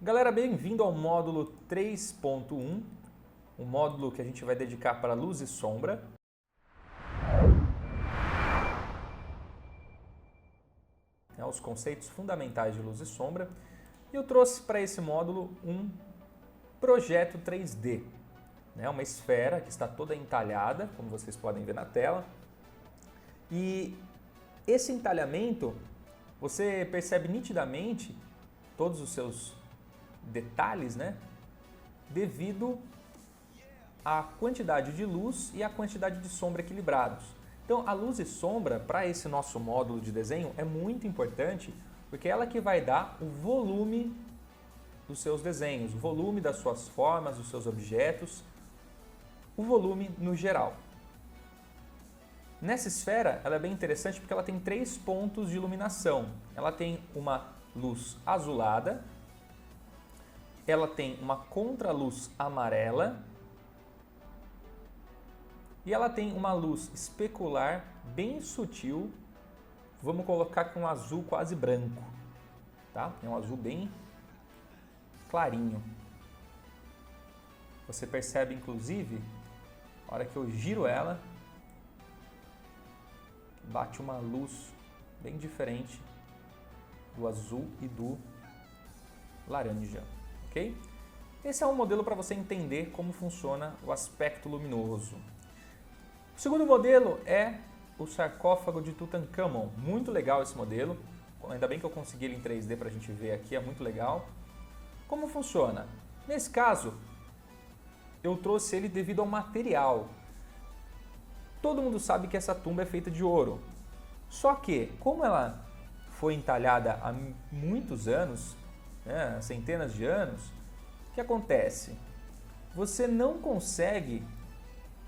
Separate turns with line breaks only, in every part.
Galera, bem-vindo ao módulo 3.1, um módulo que a gente vai dedicar para luz e sombra. Os conceitos fundamentais de luz e sombra. E eu trouxe para esse módulo um projeto 3D, uma esfera que está toda entalhada, como vocês podem ver na tela. E esse entalhamento, você percebe nitidamente todos os seus detalhes, devido à quantidade de luz e à quantidade de sombra equilibrados. Então, a luz e sombra, para esse nosso módulo de desenho, é muito importante, porque é ela que vai dar o volume dos seus desenhos, o volume das suas formas, dos seus objetos, o volume no geral. Nessa esfera, ela é bem interessante porque ela tem 3 pontos de iluminação. Ela tem uma luz azulada, ela tem uma contraluz amarela e ela tem uma luz especular bem sutil, vamos colocar com um azul quase branco, tá? É um azul bem clarinho. Você percebe, inclusive, na hora que eu giro ela, bate uma luz bem diferente do azul e do laranja, ok? Esse é um modelo para você entender como funciona o aspecto luminoso. O segundo modelo é o sarcófago de Tutankhamon. Muito legal esse modelo, ainda bem que eu consegui ele em 3D para a gente ver aqui, é muito legal. Como funciona? Nesse caso, eu trouxe ele devido ao material. Todo mundo sabe que essa tumba é feita de ouro, só que, como ela foi entalhada há muitos anos, centenas de anos, o que acontece? Você não consegue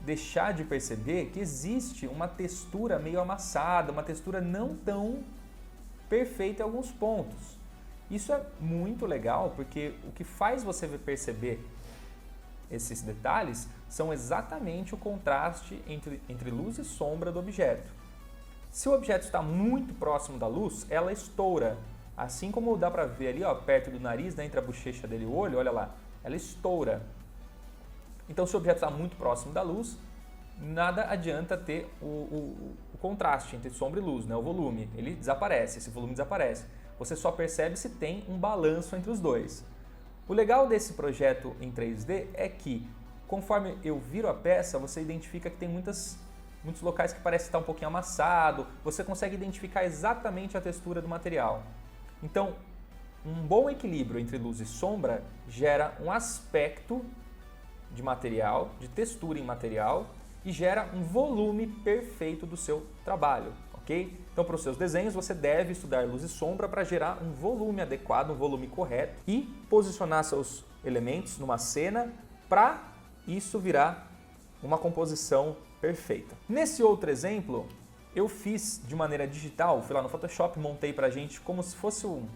deixar de perceber que existe uma textura meio amassada, uma textura não tão perfeita em alguns pontos. Isso é muito legal porque o que faz você perceber esses detalhes são exatamente o contraste entre luz e sombra do objeto. Se o objeto está muito próximo da luz, ela estoura. Assim como dá para ver ali, perto do nariz, entre a bochecha dele e o olho, olha lá, ela estoura. Então, se o objeto está muito próximo da luz, nada adianta ter o contraste entre sombra e luz, o volume. Ele desaparece, esse volume desaparece. Você só percebe se tem um balanço entre os dois. O legal desse projeto em 3D é que, conforme eu viro a peça, você identifica que tem muitos locais que parece estar um pouquinho amassado, você consegue identificar exatamente a textura do material. Então, um bom equilíbrio entre luz e sombra gera um aspecto de material, de textura em material, e gera um volume perfeito do seu trabalho, ok? Então, para os seus desenhos, você deve estudar luz e sombra para gerar um volume adequado, um volume correto e posicionar seus elementos numa cena para isso virar uma composição perfeita. Nesse outro exemplo, eu fiz de maneira digital, fui lá no Photoshop, montei pra gente como se fosse um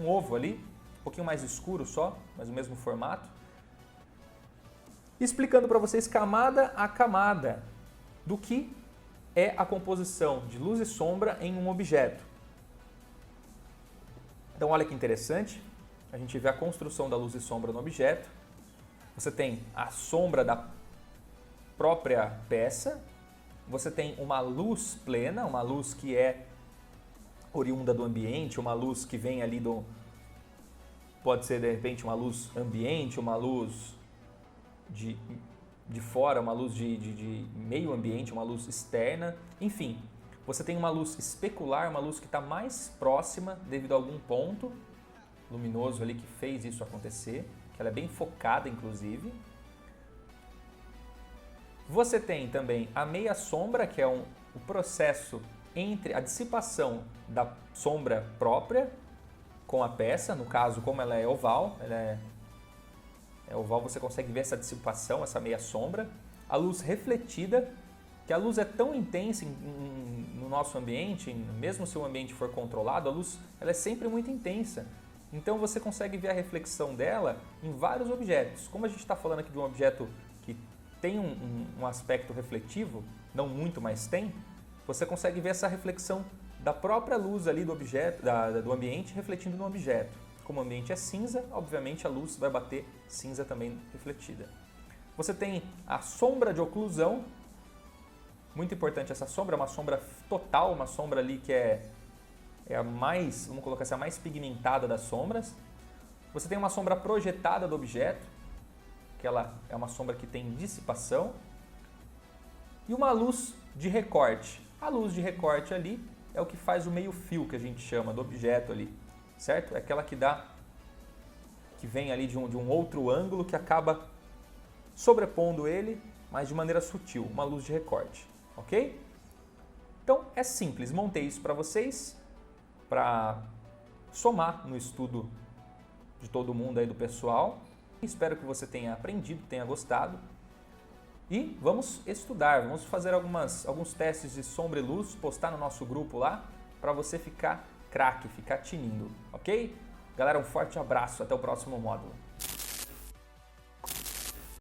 ovo ali, um pouquinho mais escuro só, mas o mesmo formato. Explicando para vocês camada a camada do que é a composição de luz e sombra em um objeto. Então olha que interessante, a gente vê a construção da luz e sombra no objeto. Você tem a sombra da própria peça, você tem uma luz plena, uma luz que é oriunda do ambiente, uma luz que vem ali pode ser de repente uma luz ambiente, uma luz de fora, uma luz de meio ambiente, uma luz externa, enfim. Você tem uma luz especular, uma luz que está mais próxima devido a algum ponto luminoso ali que fez isso acontecer, que ela é bem focada inclusive. Você tem também a meia sombra, que é o processo entre a dissipação da sombra própria com a peça, no caso, como ela é oval, você consegue ver essa dissipação, essa meia sombra. A luz refletida, que a luz é tão intensa no nosso ambiente, mesmo se o ambiente for controlado, a luz ela é sempre muito intensa. Então você consegue ver a reflexão dela em vários objetos. Como a gente está falando aqui de um objeto que tem um aspecto refletivo, não muito, mas tem, você consegue ver essa reflexão da própria luz ali do objeto, do ambiente refletindo no objeto. como o ambiente é cinza, obviamente a luz vai bater cinza também refletida. Você tem a sombra de oclusão, muito importante essa sombra, é uma sombra total, uma sombra ali que é a mais, vamos colocar assim, a mais pigmentada das sombras. Você tem uma sombra projetada do objeto, que ela é uma sombra que tem dissipação. E uma luz de recorte. A luz de recorte ali é o que faz o meio-fio, que a gente chama, do objeto ali, certo? É aquela que vem ali de um outro ângulo que acaba sobrepondo ele, mas de maneira sutil, uma luz de recorte, ok? Então é simples, montei isso para vocês, para somar no estudo de todo mundo aí do pessoal. Espero que você tenha aprendido, tenha gostado. E vamos estudar, vamos fazer alguns testes de sombra e luz, postar no nosso grupo lá, para você ficar craque, ficar tinindo, ok? Galera, um forte abraço, até o próximo módulo.